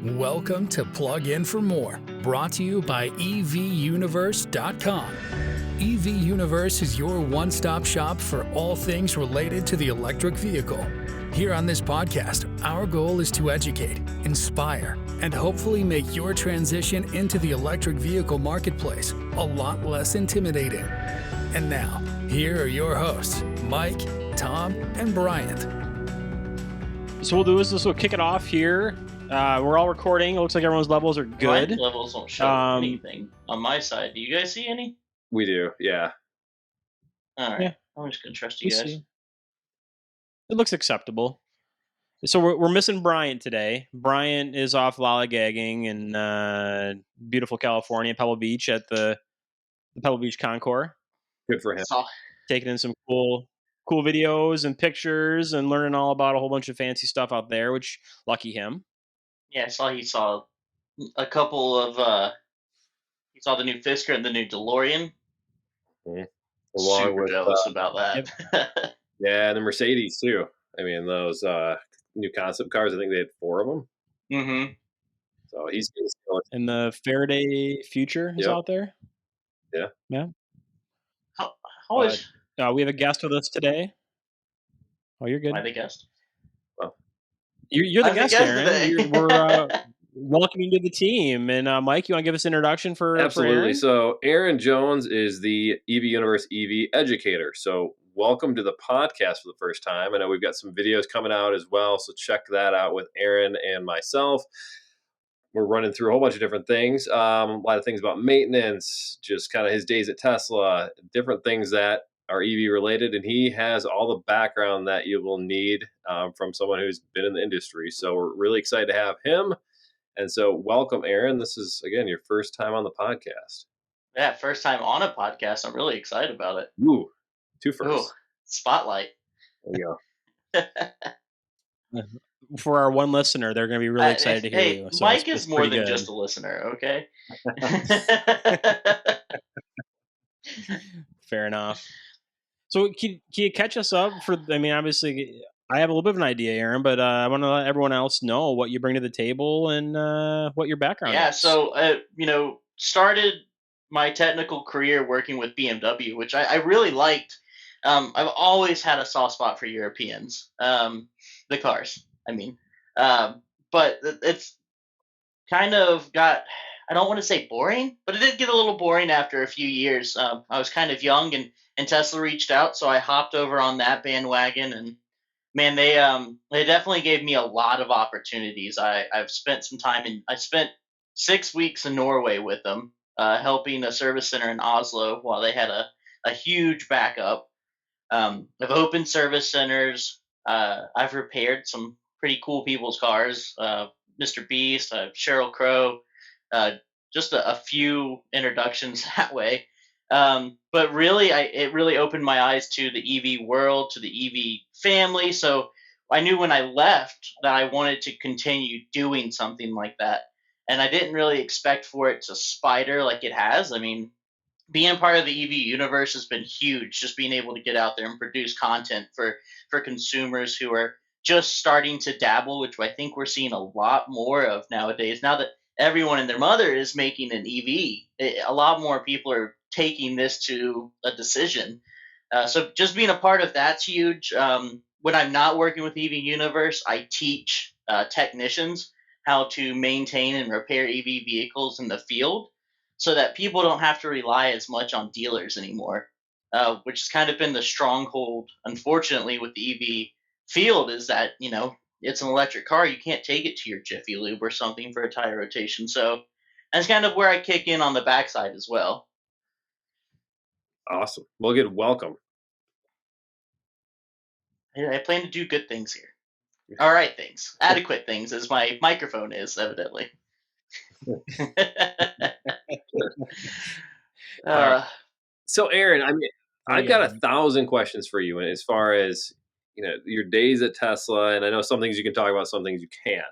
Welcome to Plug In for More, brought to you by EVUniverse.com. EV Universe is your one-stop shop for all things related to the electric vehicle. Here on this podcast, our goal is to educate, inspire, and hopefully make your transition into the electric vehicle marketplace a lot less intimidating. And now, here are your hosts, Mike, Tom, and Bryant. So we'll do this. We'll kick it off here. We're all recording. It looks like everyone's levels are good. My levels don't show anything on my side. Do you guys see any? We do, yeah. All right. Yeah. I'm just gonna trust you guys. See. It looks acceptable. So we're missing Bryant today. Bryant is off lollygagging in beautiful California, Pebble Beach at the Pebble Beach Concours. Good for him. Taking in some cool videos and pictures and learning all about a whole bunch of fancy stuff out there, which lucky him. Yeah, I saw he saw a couple of he saw the new Fisker and the new DeLorean. Mm-hmm. Super jealous about that. Yep. Yeah, and the Mercedes too. I mean, those new concept cars. I think they had 4 of them. Mm-hmm. So he's and the Faraday Future is out there. Yeah. How is? We have a guest with us today. Oh, you're good. Am I the guest? Well, you're the guest, Aaron. We're welcoming you to the team. And Mike, you want to give us an introduction for absolutely. Aaron? So Aaron Jones is the EV Universe EV Educator. So welcome to the podcast for the first time. I know we've got some videos coming out as well, so check that out with Aaron and myself. We're running through a whole bunch of different things, a lot of things about maintenance, just kind of his days at Tesla, different things that are EV related, and he has all the background that you will need from someone who's been in the industry. So we're really excited to have him. And so welcome, Aaron. This is, again, your first time on the podcast. Yeah, first time on a podcast. I'm really excited about it. Ooh, 2 firsts. Ooh, spotlight. There you go. For our one listener, they're going to be really excited to hear you. So Mike is more than just a listener, okay? Fair enough. So can you catch us up for, I mean, obviously I have a little bit of an idea, Aaron, but I want to let everyone else know what you bring to the table and what your background is. Yeah, so, started my technical career working with BMW, which I really liked. I've always had a soft spot for Europeans, the cars, I mean. But it's kind of got, I don't want to say boring, but it did get a little boring after a few years. I was kind of young and Tesla reached out, so I hopped over on that bandwagon, and man, they definitely gave me a lot of opportunities. I've spent some time I spent 6 weeks in Norway with them, helping a service center in Oslo while they had a huge backup. I've opened service centers. I've repaired some pretty cool people's cars. Mr. Beast, Sheryl Crow, just a few introductions that way. But really, it really opened my eyes to the EV world, to the EV family. So I knew when I left that I wanted to continue doing something like that. And I didn't really expect for it to spider like it has. I mean, being part of the EV universe has been huge, just being able to get out there and produce content for consumers who are just starting to dabble, which I think we're seeing a lot more of nowadays. Now that everyone and their mother is making an EV, a lot more people are taking this to a decision. So just being a part of that's huge. When I'm not working with EV Universe, I teach technicians how to maintain and repair EV vehicles in the field so that people don't have to rely as much on dealers anymore, which has kind of been the stronghold, unfortunately, with the EV field, is that, it's an electric car. You can't take it to your Jiffy Lube or something for a tire rotation. So that's kind of where I kick in on the backside as well. Awesome. Well, good. Welcome. I plan to do good things here. All right, things. Adequate things, as my microphone is, evidently. So, Aaron, I mean, I've got 1,000 questions for you, and as far as your days at Tesla, and I know some things you can talk about, some things you can't.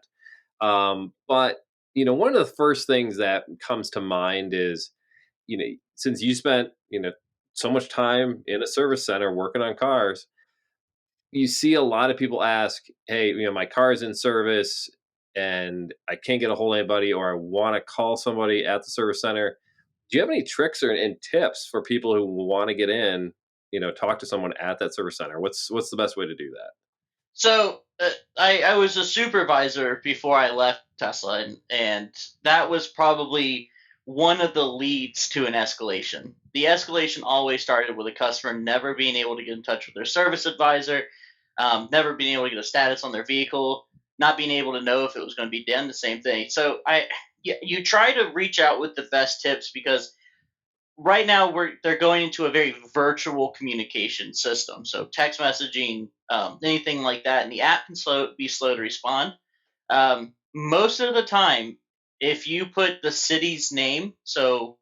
But one of the first things that comes to mind is, since you spent so much time in a service center working on cars, you see a lot of people ask, "Hey, my car is in service. and I can't get a hold of anybody, or I want to call somebody at the service center. Do you have any tricks and tips for people who want to get in, talk to someone at that service center? What's the best way to do that? So I was a supervisor before I left Tesla, and that was probably one of the leads to an escalation. The escalation always started with a customer never being able to get in touch with their service advisor, never being able to get a status on their vehicle, not being able to know if it was going to be done, the same thing. So you try to reach out with the best tips, because right now they're going into a very virtual communication system. So text messaging, anything like that, and the app can be slow to respond. Most of the time, if you put the city's name, so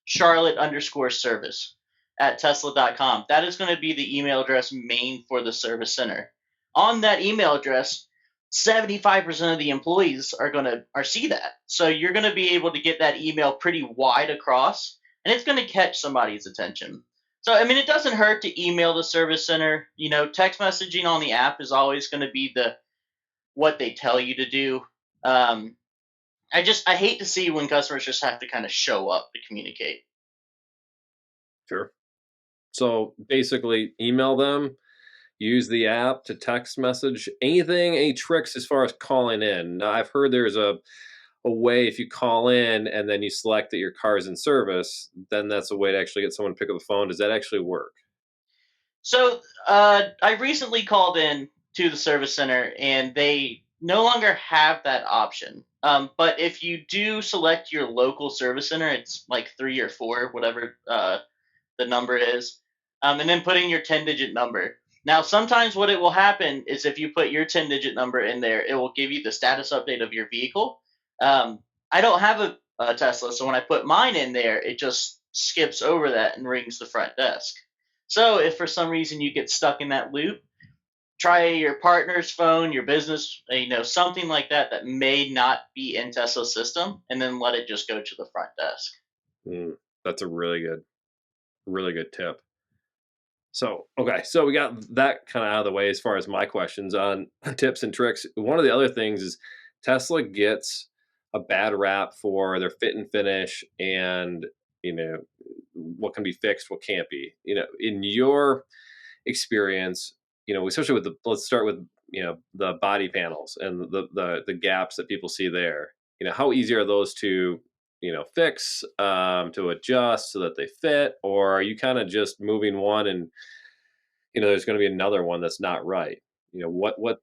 Charlotte underscore service at Tesla.com, that is going to be the email address main for the service center. On that email address, 75% of the employees are see that. So you're going to be able to get that email pretty wide across, and it's going to catch somebody's attention. So, I mean, it doesn't hurt to email the service center. Text messaging on the app is always going to be what they tell you to do. I hate to see when customers just have to kind of show up to communicate. Sure. So basically, email them, use the app to text message, any tricks as far as calling in. Now, I've heard there's a way, if you call in and then you select that your car is in service, then that's a way to actually get someone to pick up the phone. Does that actually work? So I recently called in to the service center, and they no longer have that option. But if you do select your local service center, it's like 3 or 4, whatever the number is, and then put in your 10-digit number. Now, sometimes what it will happen is if you put your 10-digit number in there, it will give you the status update of your vehicle. I don't have a Tesla, so when I put mine in there, it just skips over that and rings the front desk. So if for some reason you get stuck in that loop, try your partner's phone, your business, something like that may not be in Tesla's system, and then let it just go to the front desk. That's a really good tip. So, okay, so we got that kind of out of the way as far as my questions on tips and tricks. One of the other things is Tesla gets a bad rap for their fit and finish, and what can be fixed, what can't be. In your experience, especially with let's start with the body panels and the gaps that people see there. How easy are those to fix, to adjust so that they fit, or are you kind of just moving one and there's going to be another one that's not right? What?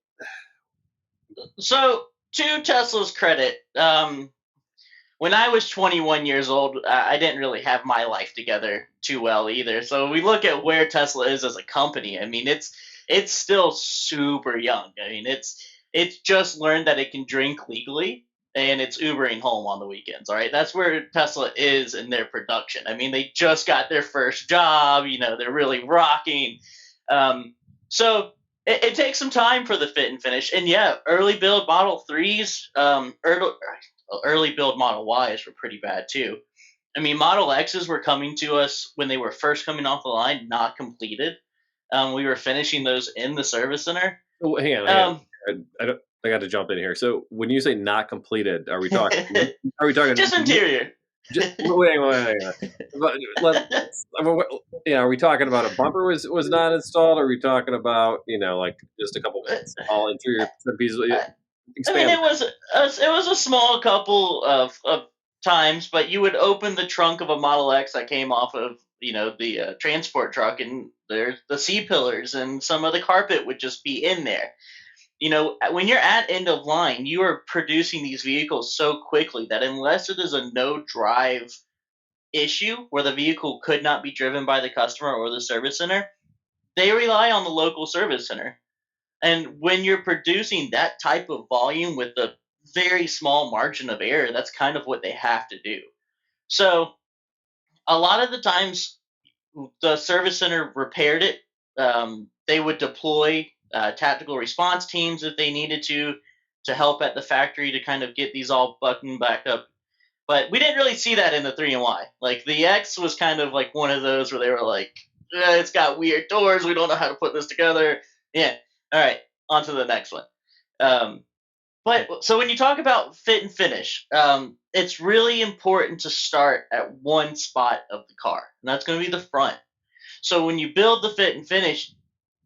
So, to Tesla's credit, when I was 21 years old, I didn't really have my life together too well either. So we look at where Tesla is as a company. I mean, it's still super young. I mean, it's just learned that it can drink legally, and it's Ubering home on the weekends. All right, that's where Tesla is in their production. I mean, they just got their first job. They're really rocking. So it takes some time for the fit and finish. And yeah, early build Model 3s, early build Model Ys were pretty bad too. I mean, Model X's were coming to us when they were first coming off the line, not completed. We were finishing those in the service center. Oh, hang on. I got to jump in here. So when you say not completed, are we talking? Just interior? Wait. Are we talking about a bumper was not installed? Or are we talking about like just a couple small interior pieces? I mean, it was a small couple of times, but you would open the trunk of a Model X that came off of the transport truck, and there's the C-pillars and some of the carpet would just be in there. When you're at end of line, you are producing these vehicles so quickly that unless it is a no drive issue where the vehicle could not be driven by the customer or the service center, they rely on the local service center. And when you're producing that type of volume with a very small margin of error, that's kind of what they have to do. So a lot of the times the service center repaired it. They would deploy tactical response teams if they needed to help at the factory to kind of get these all buttoned back up. But we didn't really see that in the 3 and Y. Like the X was kind of like one of those where they were like, it's got weird doors. We don't know how to put this together. Yeah. All right. On to the next one. But so when you talk about fit and finish, it's really important to start at one spot of the car, and that's going to be the front. So when you build the fit and finish,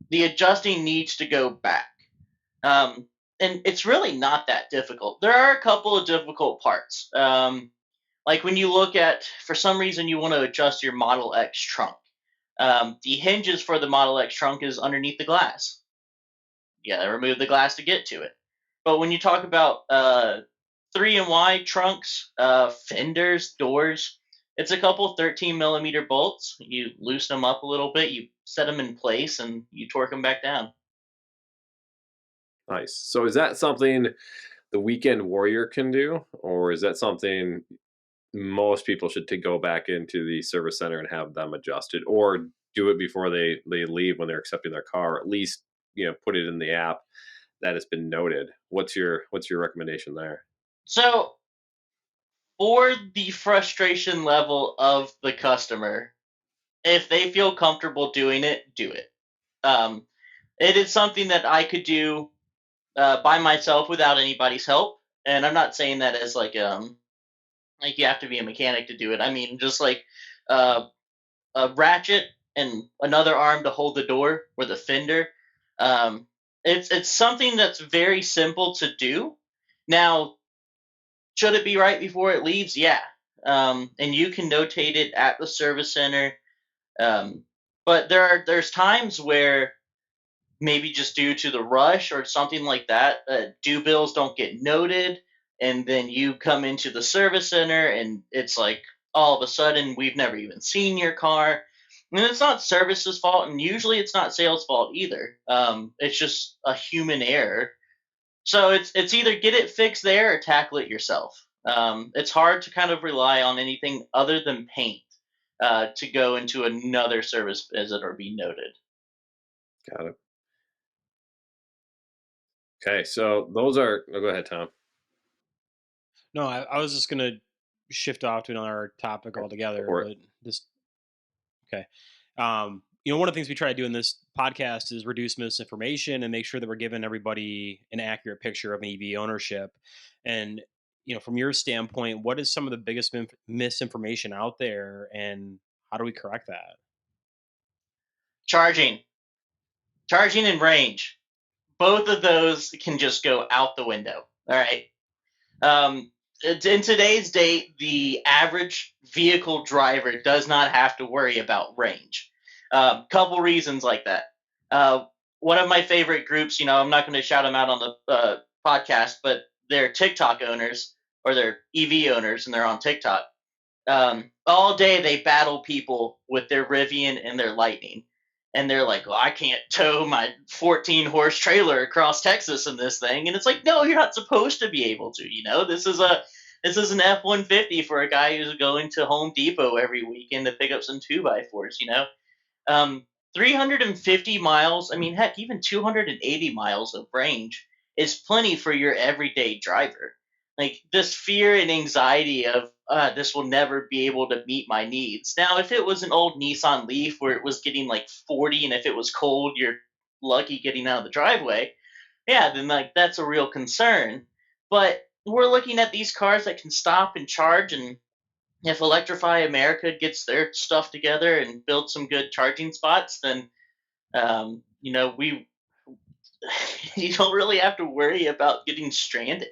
the adjusting needs to go back. Um, and it's really not that difficult. There are a couple of difficult parts. Like when you look at, for some reason, you want to adjust your Model X trunk. The hinges for the Model X trunk is underneath the glass. You gotta remove the glass to get to it. But when you talk about 3 and Y trunks, fenders, doors, it's a couple 13 millimeter bolts. You loosen them up a little bit, you set them in place, and you torque them back down. Nice. So is that something the weekend warrior can do, or is that something most people should to go back into the service center and have them adjusted, or do it before they leave when they're accepting their car, or at least put it in the app that has been noted? What's your recommendation there? So, for the frustration level of the customer, if they feel comfortable doing it, do it. Um, it is something that I could do by myself without anybody's help, and I'm not saying that as like you have to be a mechanic to do it. I mean, just like uh, a ratchet and another arm to hold the door or the fender. Um, it's something that's very simple to do. Now, should it be right before it leaves? Yeah. And you can notate it at the service center. Um, but there's times where maybe just due to the rush or something like that, due bills don't get noted, and then you come into the service center and it's like all of a sudden we've never even seen your car. And it's not service's fault, and usually it's not sales fault either. It's just a human error. So it's either get it fixed there or tackle it yourself. It's hard to kind of rely on anything other than paint to go into another service visit or be noted. Got it. Okay, so those are. Oh, go ahead, Tom. No, I was just gonna shift off to another topic Go altogether, for it. but just okay. One of the things we try to do in this podcast is reduce misinformation and make sure that we're giving everybody an accurate picture of an EV ownership. And from your standpoint, what is some of the biggest misinformation out there, and how do we correct that? Charging, charging and range, both of those can just go out the window. All right. In today's date, the average vehicle driver does not have to worry about range. Couple reasons like that. One of my favorite groups, I'm not going to shout them out on the podcast, but they're TikTok owners or they're EV owners, and they're on TikTok. All day they battle people with their Rivian and their Lightning. And they're like, well, I can't tow my 14 horse trailer across Texas in this thing. And it's like, no, you're not supposed to be able to. This is an F-150 for a guy who's going to Home Depot every weekend to pick up some 2x4s. 350 miles. I mean, heck, even 280 miles of range is plenty for your everyday driver. Like this fear and anxiety of this will never be able to meet my needs. Now, if it was an old Nissan Leaf where it was getting like 40, and if it was cold, you're lucky getting out of the driveway. Yeah, then like that's a real concern. But we're looking at these cars that can stop and charge, and if Electrify America gets their stuff together and builds some good charging spots, then we you don't really have to worry about getting stranded.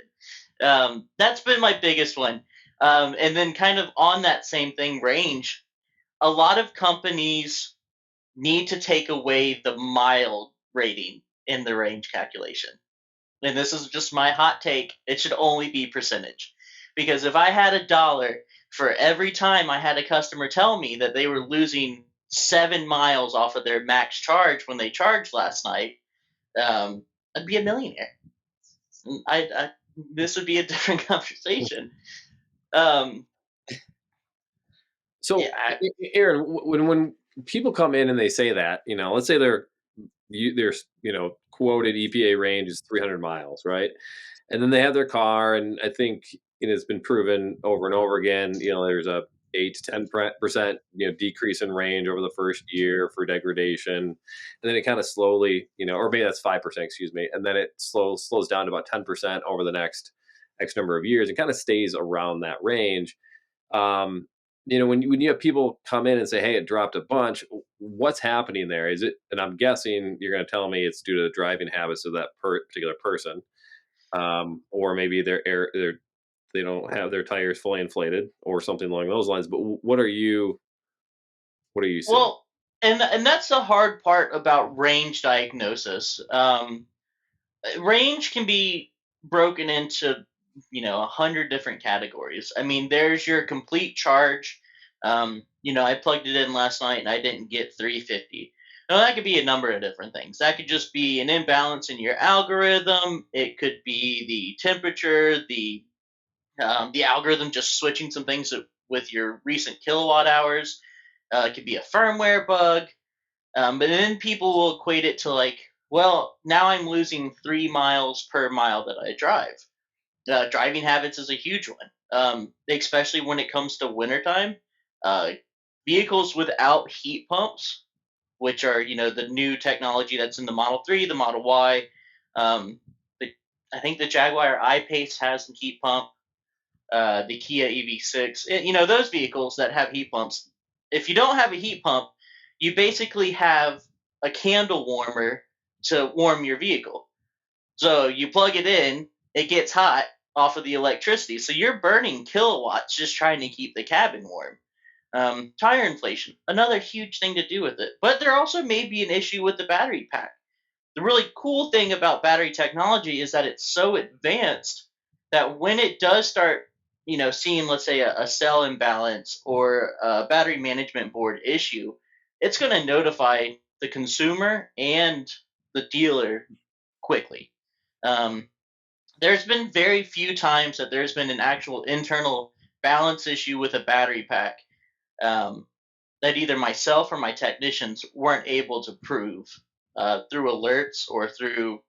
That's been my biggest one. And then kind of on that same thing, range. A lot of companies need to take away the mile rating in the range calculation. And this is just my hot take. It should only be percentage. Because if I had $1 for every time I had a customer tell me that they were losing 7 miles off of their max charge when they charged last night, I'd be a millionaire. This would be a different conversation. So, Yeah. Aaron, when people come in and they say that, let's say they're quoted EPA range is 300 miles, right? And then they have their car, and I think it's been proven over and over again. There's a 8 to 10% decrease in range over the first year for degradation, and then it kind of slowly, or maybe that's 5%, excuse me, and then it slows down to about 10% over the next X number of years and kind of stays around that range. When you have people come in and say, hey, it dropped a bunch, what's happening there? Is it, and I'm guessing you're going to tell me it's due to the driving habits of that particular person, or maybe they don't have their tires fully inflated or something along those lines. But what are you seeing? Well, and that's the hard part about range diagnosis. Range can be broken into 100 different categories. I mean, there's your complete charge. I plugged it in last night and I didn't get 350. Now that could be a number of different things. That could just be an imbalance in your algorithm. It could be the temperature, the algorithm just switching some things with your recent kilowatt hours. It could be a firmware bug. But then people will equate it to like, well, now I'm losing 3 miles per mile that I drive. Driving habits is a huge one, especially when it comes to wintertime. Vehicles without heat pumps, which are the new technology that's in the Model 3, the Model Y. I think the Jaguar I-Pace has a heat pump. The Kia EV6. Those vehicles that have heat pumps. If you don't have a heat pump, you basically have a candle warmer to warm your vehicle. So you plug it in, it gets hot off of the electricity. So you're burning kilowatts just trying to keep the cabin warm. Tire inflation, another huge thing to do with it. But there also may be an issue with the battery pack. The really cool thing about battery technology is that it's so advanced that when it does start, seeing, let's say, a cell imbalance or a battery management board issue, it's going to notify the consumer and the dealer quickly. There's been very few times that there's been an actual internal balance issue with a battery pack that either myself or my technicians weren't able to prove through alerts or through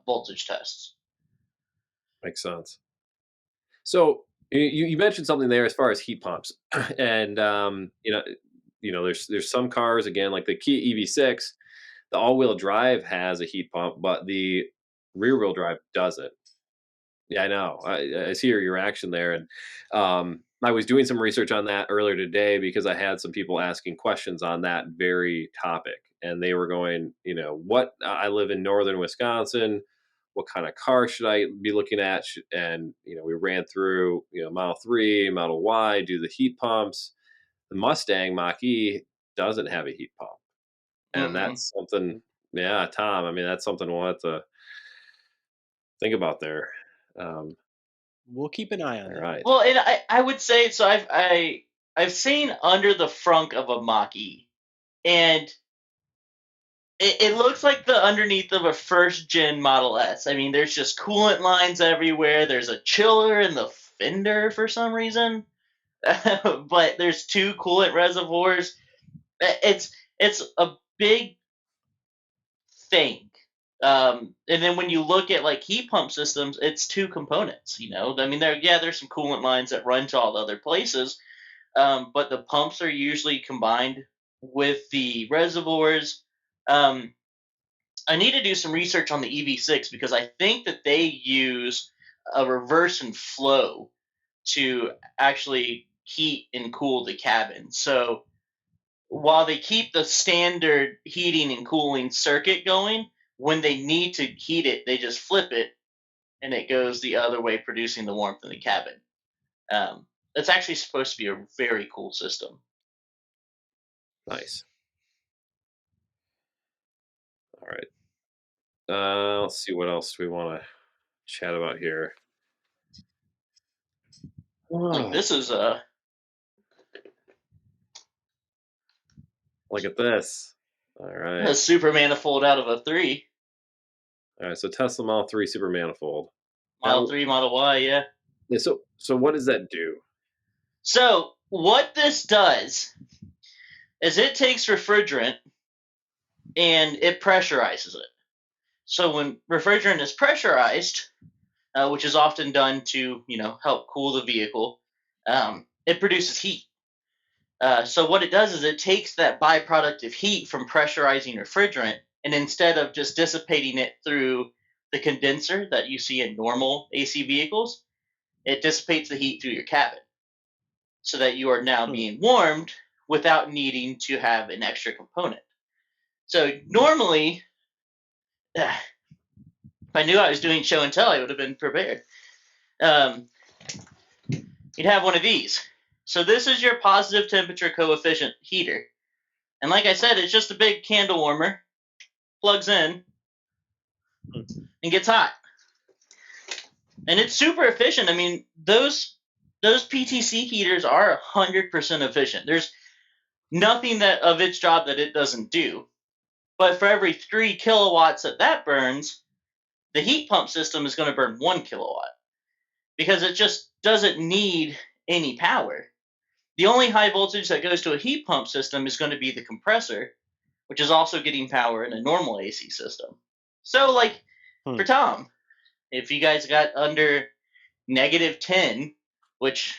voltage tests. Makes sense. So you mentioned something there as far as heat pumps, and there's some cars, again, like the Kia EV6, the all-wheel drive has a heat pump, but the rear-wheel drive doesn't. Yeah, I know. I see your reaction there, and I was doing some research on that earlier today because I had some people asking questions on that very topic, and they were going, what? I live in northern Wisconsin. What kind of car should I be looking at? And we ran through Model 3, Model Y, do the heat pumps. The Mustang Maki doesn't have a heat pump, and that's something. Yeah, Tom. I mean, that's something we'll have to think about there. We'll keep an eye on that. Right. Well, and I would say, so I've seen under the frunk of a Maki, and it looks like the underneath of a first gen Model S. I mean, there's just coolant lines everywhere. There's a chiller in the fender for some reason, but there's 2 coolant reservoirs. It's a big thing. And then when you look at like heat pump systems, it's 2 components. I mean, there's some coolant lines that run to all the other places, but the pumps are usually combined with the reservoirs. I need to do some research on the EV6 because I think that they use a reverse and flow to actually heat and cool the cabin. So while they keep the standard heating and cooling circuit going, when they need to heat it, they just flip it and it goes the other way, producing the warmth in the cabin. It's actually supposed to be a very cool system. Nice. All right. Let's see, what else do we want to chat about here? Like this is Look at this. All right. a super manifold out of a 3. All right. So Tesla Model 3 super manifold. Model 3, Model Y, yeah. Yeah, so what does that do? So what this does is it takes refrigerant and it pressurizes it. So when refrigerant is pressurized, which is often done to help cool the vehicle, it produces heat. So what it does is it takes that byproduct of heat from pressurizing refrigerant, and instead of just dissipating it through the condenser that you see in normal AC vehicles, it dissipates the heat through your cabin, so that you are now being warmed without needing to have an extra component. So normally, if I knew I was doing show and tell, I would have been prepared. You'd have one of these. So this is your positive temperature coefficient heater. And like I said, it's just a big candle warmer, plugs in, and gets hot. And it's super efficient. I mean, those PTC heaters are 100% efficient. There's nothing that of its job that it doesn't do. But for every 3 kilowatts that burns, the heat pump system is going to burn 1 kilowatt, because it just doesn't need any power. The only high voltage that goes to a heat pump system is going to be the compressor, which is also getting power in a normal AC system. So, like, for Tom, if you guys got under -10, which,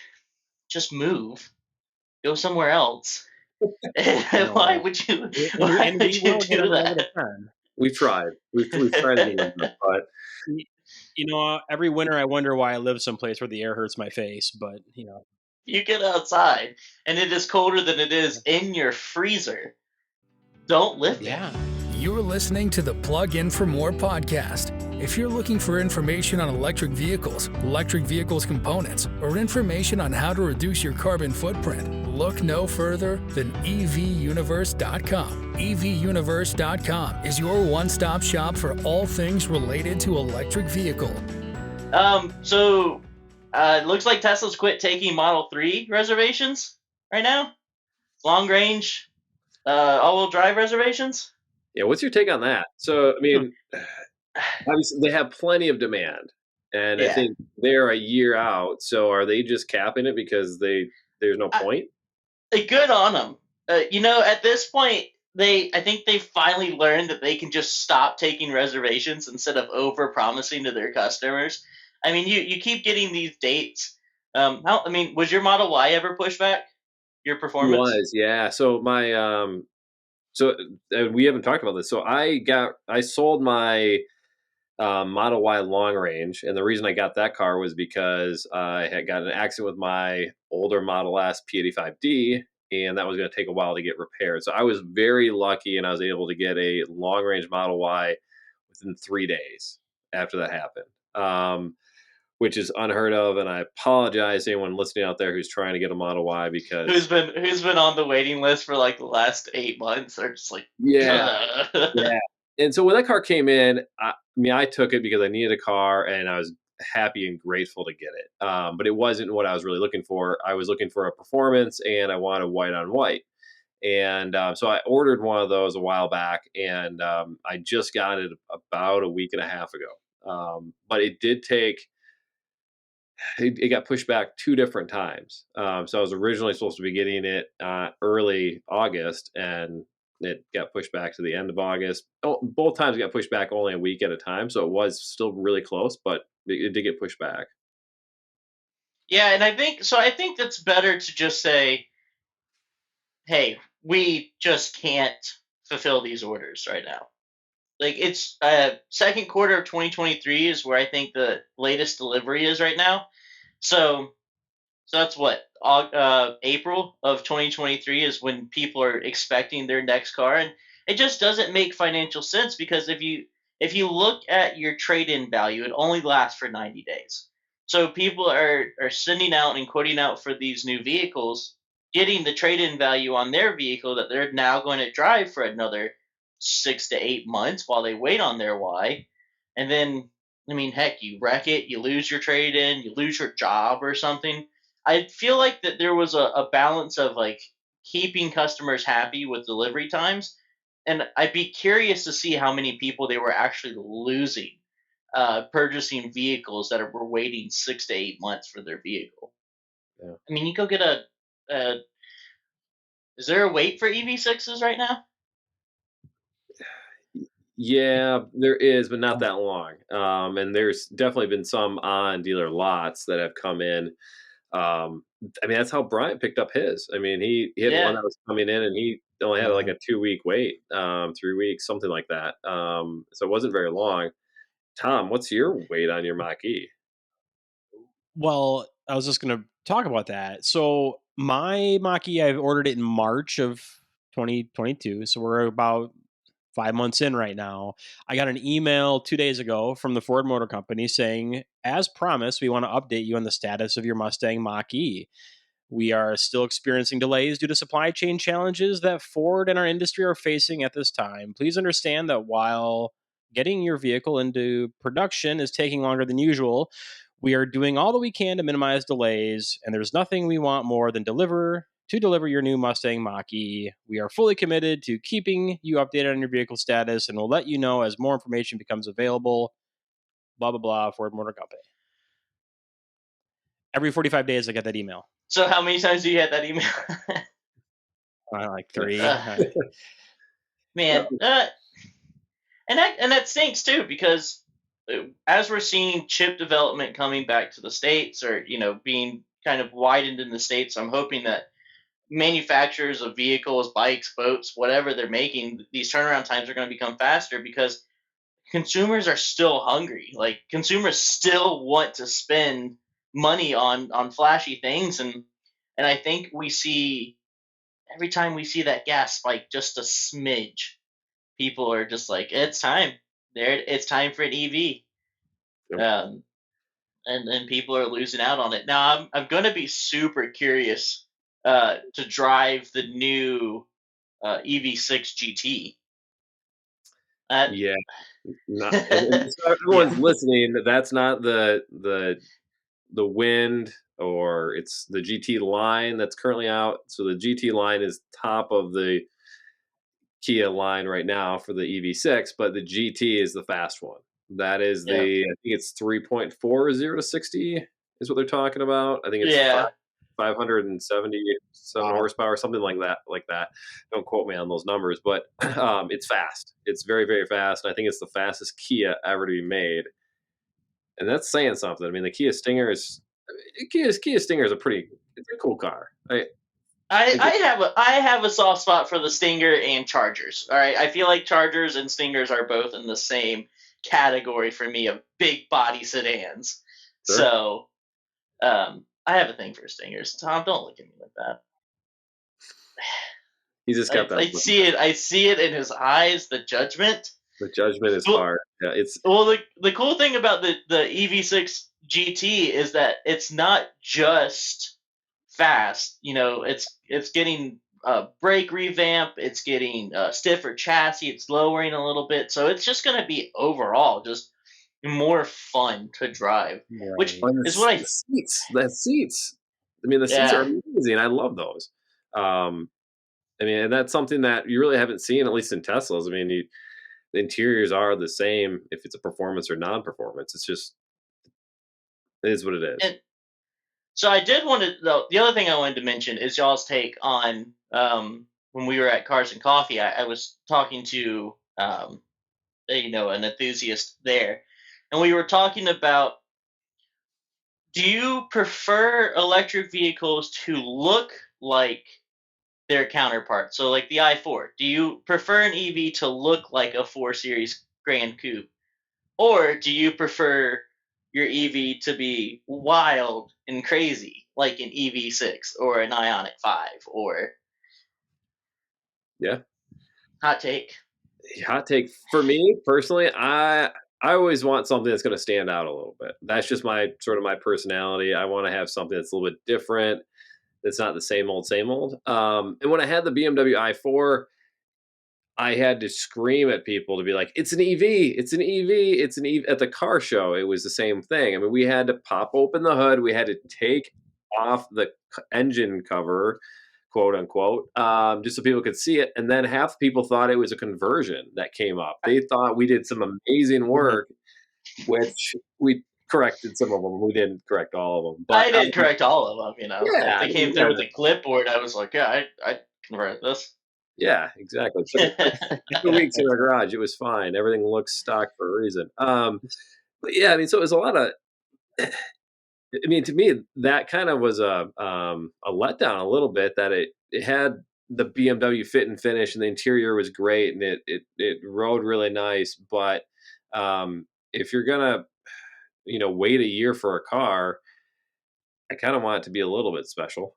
just move, go somewhere else. Why would you do that? We've tried. We've tried it, but you know, every winter I wonder why I live someplace where the air hurts my face. But you know, you get outside and it is colder than it is in your freezer. Don't live there. You're listening to the Plug In for More podcast. If you're looking for information on electric vehicles components, or information on how to reduce your carbon footprint, look no further than evuniverse.com. evuniverse.com is your one-stop shop for all things related to electric vehicle. So it looks like Tesla's quit taking Model 3 reservations right now. Long range, all-wheel drive reservations. Yeah, what's your take on that? So, I mean, obviously they have plenty of demand, and I think they're a year out. So, are they just capping it because there's no point? Good on them. You know, at this point, I think they finally learned that they can just stop taking reservations instead of over promising to their customers. I mean, you keep getting these dates. Was your Model Y ever pushed back? Your performance? It was, yeah. So my we haven't talked about this. So I sold my Model Y long range, and the reason I got that car was because I had got an accident with my older Model S P85D, and that was going to take a while to get repaired. So I was very lucky, and I was able to get a long range Model Y within 3 days after that happened, which is unheard of. And I apologize to anyone listening out there who's trying to get a Model Y, because who's been on the waiting list for like the last 8 months. They're just like, yeah. And so when that car came in, I took it because I needed a car, and I was happy and grateful to get it. But it wasn't what I was really looking for. I was looking for a performance, and I wanted white on white. And so I ordered one of those a while back, and I just got it about a week and a half ago. But it did take. It got pushed back 2 different times. So I was originally supposed to be getting it early August, and it got pushed back to the end of August. Both times it got pushed back only a week at a time, so it was still really close, but it did get pushed back. Yeah, and I think that's better to just say, hey, we just can't fulfill these orders right now. Like, it's second quarter of 2023 is where I think the latest delivery is right now. So that's what, April of 2023 is when people are expecting their next car, and it just doesn't make financial sense, because if you look at your trade-in value, it only lasts for 90 days. So people are sending out and quoting out for these new vehicles, getting the trade-in value on their vehicle that they're now going to drive for another 6 to 8 months while they wait on their Y. And then, I mean, heck, you wreck it, you lose your trade-in, you lose your job or something. I feel like that there was a balance of like keeping customers happy with delivery times, and I'd be curious to see how many people they were actually losing purchasing vehicles that were waiting 6 to 8 months for their vehicle. Yeah. I mean, you go get is there a wait for EV6s right now? Yeah, there is, but not that long. And there's definitely been some on dealer lots that have come in. I mean, that's how Bryant picked up his. I mean, he had one Yeah. that was coming in, and he only had like a 2-week wait, 3 weeks, something like that. So it wasn't very long. Tom, what's your weight on your Maki? Well, I was just going to talk about that. So my Maki, I've ordered it in March of 2022. So we're about 5 months in right now. I got an email 2 days ago from the Ford Motor Company saying, as promised, we want to update you on the status of your Mustang Mach-E. We are still experiencing delays due to supply chain challenges that Ford and our industry are facing at this time. Please understand that while getting your vehicle into production is taking longer than usual, we are doing all that we can to minimize delays, and there's nothing we want more than deliver your new Mustang Mach-E. We are fully committed to keeping you updated on your vehicle status, and we'll let you know as more information becomes available. Blah, blah, blah, Ford Motor Company. Every 45 days, I get that email. So how many times do you had that email? Like 3. Man, and that stinks too, because as we're seeing chip development coming back to the States, or being kind of widened in the States, I'm hoping that manufacturers of vehicles, bikes, boats, whatever they're making, these turnaround times are going to become faster, because consumers are still hungry. Like, consumers still want to spend money on flashy things, and I think we see, every time we see that gas spike just a smidge, people are just like, it's time. It's time for an EV. Yep. And people are losing out on it. Now I'm going to be super curious to drive the new EV6 GT. Yeah, so everyone's listening. That's not the Wind, or it's the GT line that's currently out. So the GT line is top of the Kia line right now for the EV6, but the GT is the fast one. That is Yeah. I think it's 3.40 to 60 is what they're talking about. I think it's 577 horsepower, something like that. Don't quote me on those numbers, but it's fast. It's very, very fast. And I think it's the fastest Kia ever to be made. And that's saying something. I mean, the Kia Stinger is it's a cool car. I have a soft spot for the Stinger and Chargers. All right, I feel like Chargers and Stingers are both in the same category for me of big body sedans. Sure. So, I have a thing for Stingers. Tom, don't look at me like that. He just got that. I see it in his eyes. The judgment. The judgment is hard. Yeah, it's the cool thing about the EV6 GT is that it's not just fast. It's getting a brake revamp. It's getting a stiffer chassis. It's lowering a little bit, so it's just going to be overall just more fun to drive. Right. Which is what the seats. I mean, the seats are amazing. I love those. I mean, and that's something that you really haven't seen, at least in Teslas. I mean, the interiors are the same if it's a performance or non-performance. It's just, it is what it is. And so I did want to, though, the other thing I wanted to mention is y'all's take on, when we were at Cars and Coffee, I was talking to, an enthusiast there, and we were talking about, do you prefer electric vehicles to look like their counterpart? So like the i4, do you prefer an EV to look like a 4 Series Grand Coupe? Or do you prefer your EV to be wild and crazy, like an EV6 or an Ioniq 5? Or hot take For me personally, I always want something that's going to stand out a little bit. That's just my personality. I want to have something that's a little bit different. It's not the same old. And when I had the BMW i4, I had to scream at people to be like, it's an EV, it's an EV, it's an EV. At the car show, it was the same thing. I mean, we had to pop open the hood. We had to take off the engine cover, quote unquote, just so people could see it. And then half the people thought it was a conversion that came up. They thought we did some amazing work, which we corrected some of them. We didn't correct all of them. But I didn't correct all of them, Yeah, they came through with a clipboard. I was like, yeah, I converted this. Yeah, exactly. So 2 weeks in our garage, it was fine. Everything looks stock for a reason. But yeah, I mean, so it was a lot of. I mean, to me, that kind of was a letdown a little bit, that it had the BMW fit and finish, and the interior was great, and it rode really nice. But if you're gonna, wait a year for a car, I kind of want it to be a little bit special.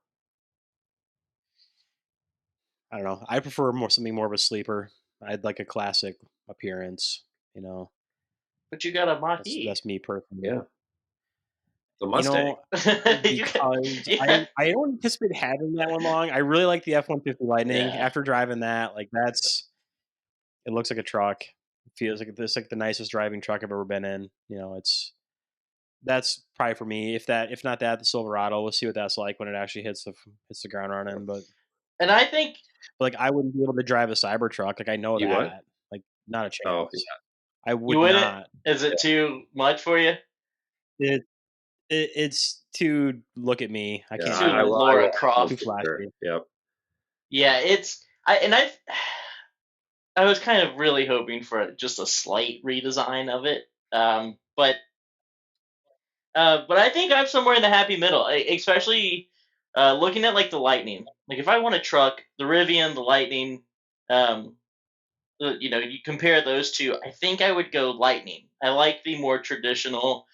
I don't know. I prefer something more of a sleeper. I'd like a classic appearance. But you got a That's Maki. that's me personally. Yeah, the You Mustang. know, You got- because yeah. I don't anticipate having that one long. I really like the F-150 Lightning. Yeah. After driving that, it looks like a truck. It feels like the nicest driving truck I've ever been in. That's probably for me. If not that, the Silverado. We'll see what that's like when it actually hits the ground running. But And I think I wouldn't be able to drive a Cybertruck. Like I know You what? that. Like not a Oh, chance. yeah. I you would wouldn't. not. Is it too much for you? It's too look at me. I Yeah, can't. Too do it. Laura like Croft. Too those for sure. flashy. Yep. Yeah, I was kind of really hoping for just a slight redesign of it. But I think I'm somewhere in the happy middle, especially looking at like the Lightning. Like if I want a truck, the Rivian, the Lightning, you compare those two. I think I would go Lightning. I like the more traditional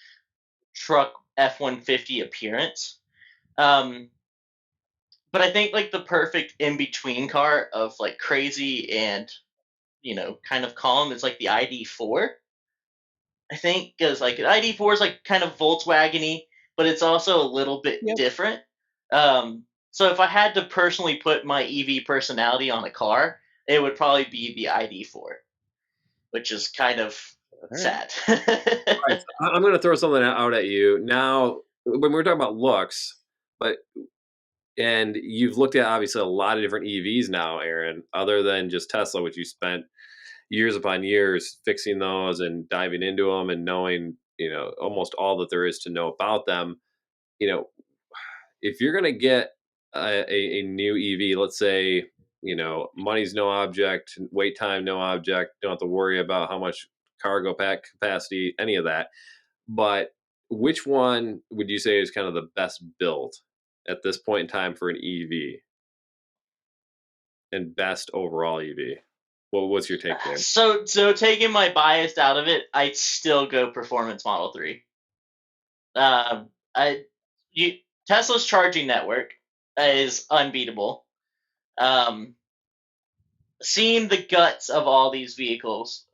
truck F-150 appearance. But I think like the perfect in between car of like crazy and kind of calm is like the ID4. I think because like an ID4 is like kind of Volkswagen-y, but it's also a little bit Yep. different. So if I had to personally put my EV personality on a car, it would probably be the ID4, which is kind of sad. All right, so I'm going to throw something out at you now. When we're talking about looks, and you've looked at obviously a lot of different EVs now, Aaron, other than just Tesla, which you spent years upon years fixing those and diving into them and knowing, almost all that there is to know about them. If you're going to get a new EV, let's say, money's no object, wait time no object, don't have to worry about how much cargo pack capacity, any of that. But which one would you say is kind of the best build at this point in time for an EV and best overall EV? Well, what's your take there? So taking my bias out of it, I'd still go Performance Model 3. Tesla's charging network is unbeatable. Seeing the guts of all these vehicles,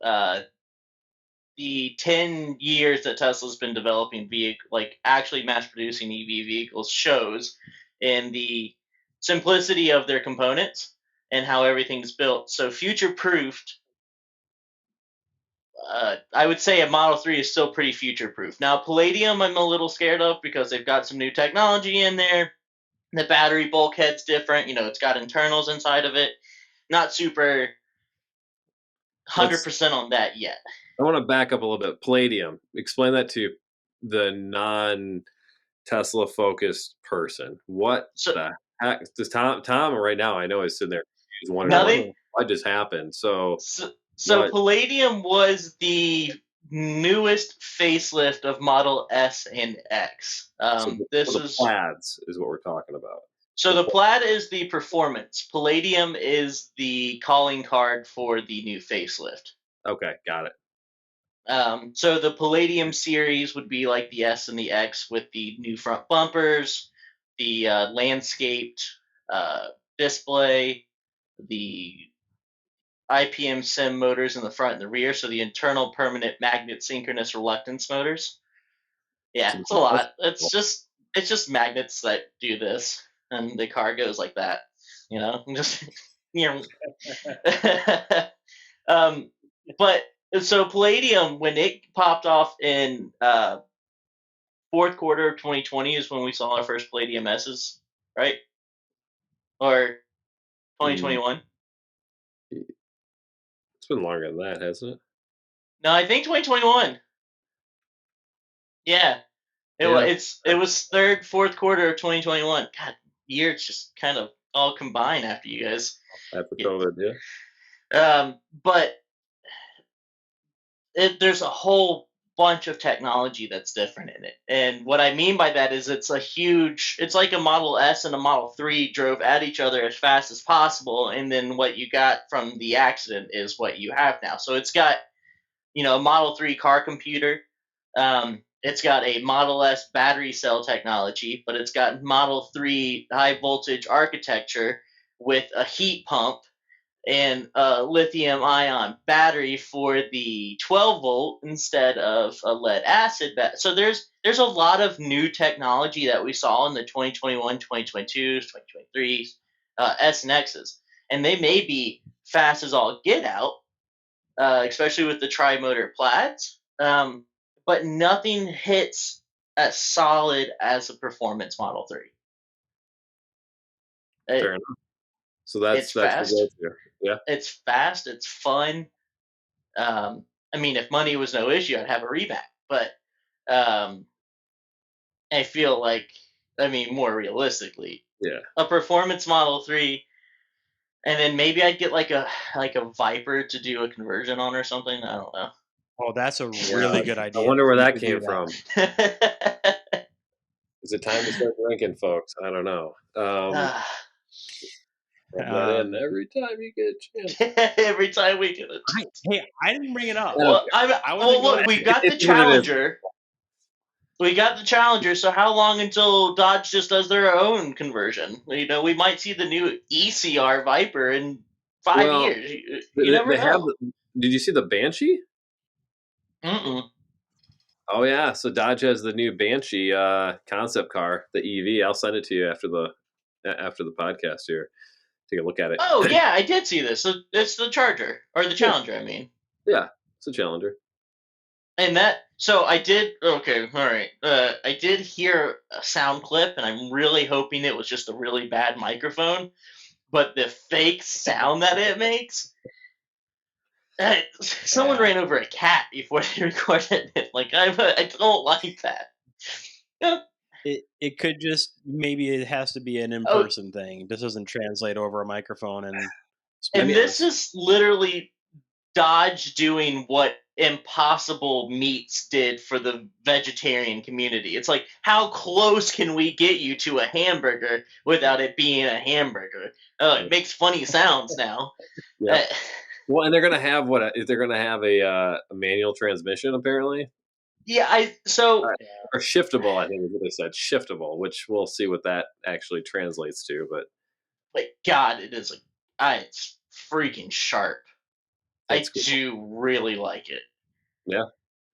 the 10 years that Tesla's been developing actually mass producing EV vehicles shows in the simplicity of their components and how everything's built. So future proofed. I would say a Model 3 is still pretty future proof. Now, Palladium, I'm a little scared of because they've got some new technology in there. The battery bulkhead's different. It's got internals inside of it. Not super 100% on that yet. I want to back up a little bit. Palladium. Explain that to the non-Tesla focused person. What the heck does Tom right now? I know is sitting there. He's wondering what just happened. So Palladium was the newest facelift of Model S and X. The Plaids is what we're talking about. So the Plaid is the performance. Palladium is the calling card for the new facelift. Okay, got it. So the Palladium series would be like the S and the X with the new front bumpers, the landscaped display, the IPM sim motors in the front and the rear, so the internal permanent magnet synchronous reluctance motors. Yeah, it's a lot. It's just magnets that do this, and the car goes like that. Just but so Palladium, when it popped off in fourth quarter of 2020, is when we saw our first Palladium S's, right? Or 2021. It's been longer than that, hasn't it? No, I think 2021. Yeah. It was fourth quarter of 2021. God, years just kind of all combine after you guys. After COVID, yeah. But there's a whole bunch of technology that's different in it. And what I mean by that is it's like a Model S and a Model 3 drove at each other as fast as possible. And then what you got from the accident is what you have now. So it's got, a Model 3 car computer. It's got a Model S battery cell technology, but it's got Model 3 high voltage architecture with a heat pump and a lithium ion battery for the 12 volt instead of a lead acid battery. So there's a lot of new technology that we saw in the 2021, 2022, 2023 S and X's, and they may be fast as all get out, especially with the tri-motor plaids. But nothing hits as solid as a performance Model 3. Fair enough. So that's It's fast. the go-to. Yeah. It's fast. It's fun. I mean, if money was no issue, I'd have a reback. But I feel like, more realistically, a performance Model 3, and then maybe I'd get like a Viper to do a conversion on or something. I don't know. Oh, that's a really good idea. I wonder where that came from. Is it time to start drinking, folks? I don't know. Every time you get a chance. Every time we get a chance. Hey, I didn't bring it up. Well, look, we got the Challenger. We got the Challenger, so how long until Dodge just does their own conversion? We might see the new ECR Viper in 5 years. You never know. Did you see the Banshee? Mm-mm. Oh, yeah. So Dodge has the new Banshee concept car, the EV. I'll send it to you after the podcast here. Take a look at it. Oh, yeah, I did see this. So it's the Charger, or the Challenger, I mean. Yeah, it's a Challenger. And so I did, okay, all right. I did hear a sound clip, and I'm really hoping it was just a really bad microphone. But the fake sound that it makes, someone ran over a cat before they recorded it. Like, I don't like that. It could just, maybe it has to be an in-person thing. This doesn't translate over a microphone. And this is literally Dodge doing what Impossible Meats did for the vegetarian community. It's like, how close can we get you to a hamburger without it being a hamburger? It makes funny sounds now. Yeah. Well, and they're gonna have a manual transmission apparently. Yeah, or shiftable, I think is what they said. Shiftable, which we'll see what that actually translates to. But God, it is it's freaking sharp. I do really like it. Yeah.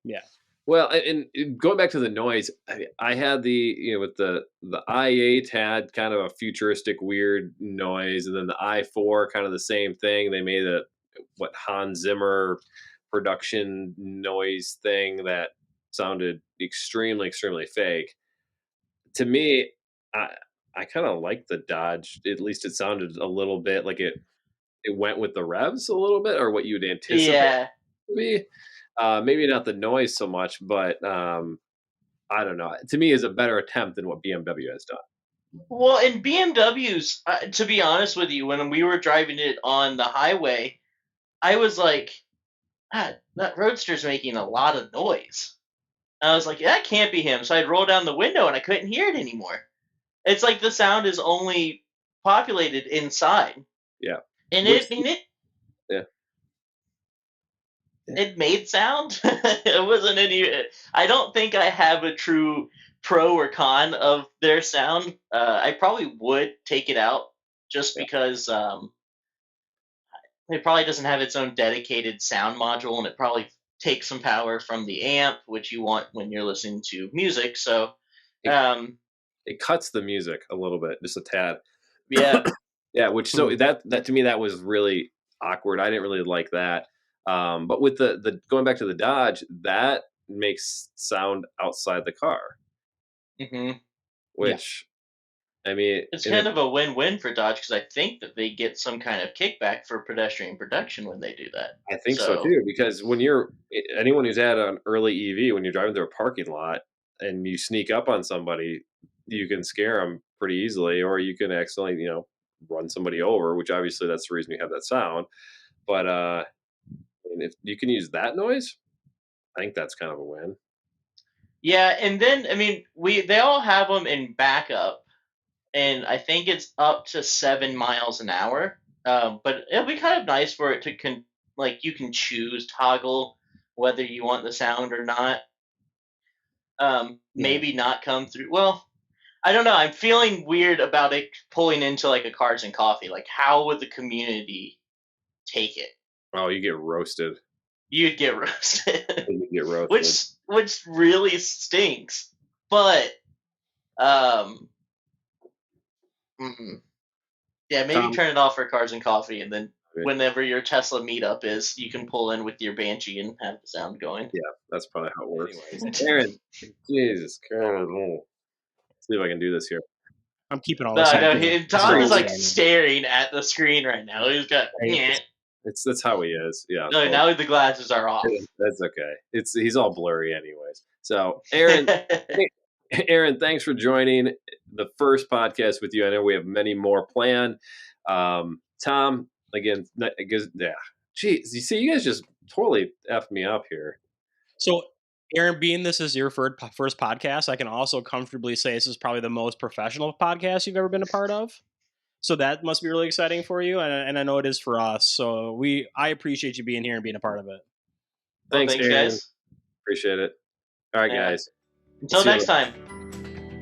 Yeah. Well, and going back to the noise, I had with the i8 had kind of a futuristic weird noise, and then the i4 kind of the same thing. They made what Hans Zimmer production noise thing that sounded extremely, extremely fake. To me, I kind of like the Dodge. At least it sounded a little bit like it went with the revs a little bit, or what you'd anticipate. Yeah. Maybe not the noise so much, but I don't know. To me, is a better attempt than what BMW has done. Well, in BMWs, to be honest with you, when we were driving it on the highway, I was like, that Roadster's making a lot of noise. And I was like, that can't be him. So I'd roll down the window and I couldn't hear it anymore. It's like the sound is only populated inside. Yeah. And it made sound. It wasn't any. I don't think I have a true pro or con of their sound. I probably would take it out just because it probably doesn't have its own dedicated sound module, and it probably takes some power from the amp, which you want when you're listening to music. So it cuts the music a little bit, just a tad. Yeah. Yeah. Which that to me that was really awkward. I didn't really like that. But with the going back to the Dodge, that makes sound outside the car. Mm-hmm. Which, I mean, it's kind of a win-win for Dodge because I think that they get some kind of kickback for pedestrian protection when they do that. I think so too, because when anyone who's had an early EV, when you're driving through a parking lot and you sneak up on somebody, you can scare them pretty easily, or you can accidentally, run somebody over, which obviously that's the reason you have that sound. But if you can use that noise, I think that's kind of a win. Yeah, and then I mean, they all have them in backup, and I think it's up to 7 miles an hour. But it'll be kind of nice for it to like you can choose toggle whether you want the sound or not. Maybe not come through. Well, I don't know. I'm feeling weird about it pulling into like a Cars and Coffee. Like, how would the community take it? Oh, you get roasted. You'd get roasted. You get roasted. which really stinks. But yeah, maybe turn it off for Cars and Coffee, and then whenever your Tesla meetup is, you can pull in with your Banshee and have the sound going. Yeah, that's probably how it works. Anyways, Aaron, Jesus Christ. See if I can do this here. I'm keeping all No, this. Tom is like staring at the screen right now. He's got. That's how he is. Yeah. No, now the glasses are off. That's okay. He's all blurry anyways. So, Aaron, Aaron, thanks for joining the first podcast with you. I know we have many more planned. Tom, again, I guess, yeah. Geez, you see, you guys just totally effed me up here. So, Aaron, being this is your first podcast, I can also comfortably say this is probably the most professional podcast you've ever been a part of. So that must be really exciting for you, and I know it is for us. So I appreciate you being here and being a part of it. Thanks, Aaron. Guys. Appreciate it. All right, guys. Until next time.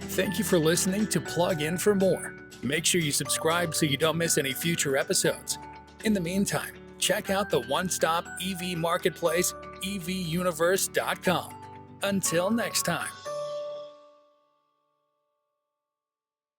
Thank you for listening to Plug In for More. Make sure you subscribe so you don't miss any future episodes. In the meantime, check out the one-stop EV marketplace, evuniverse.com. Until next time.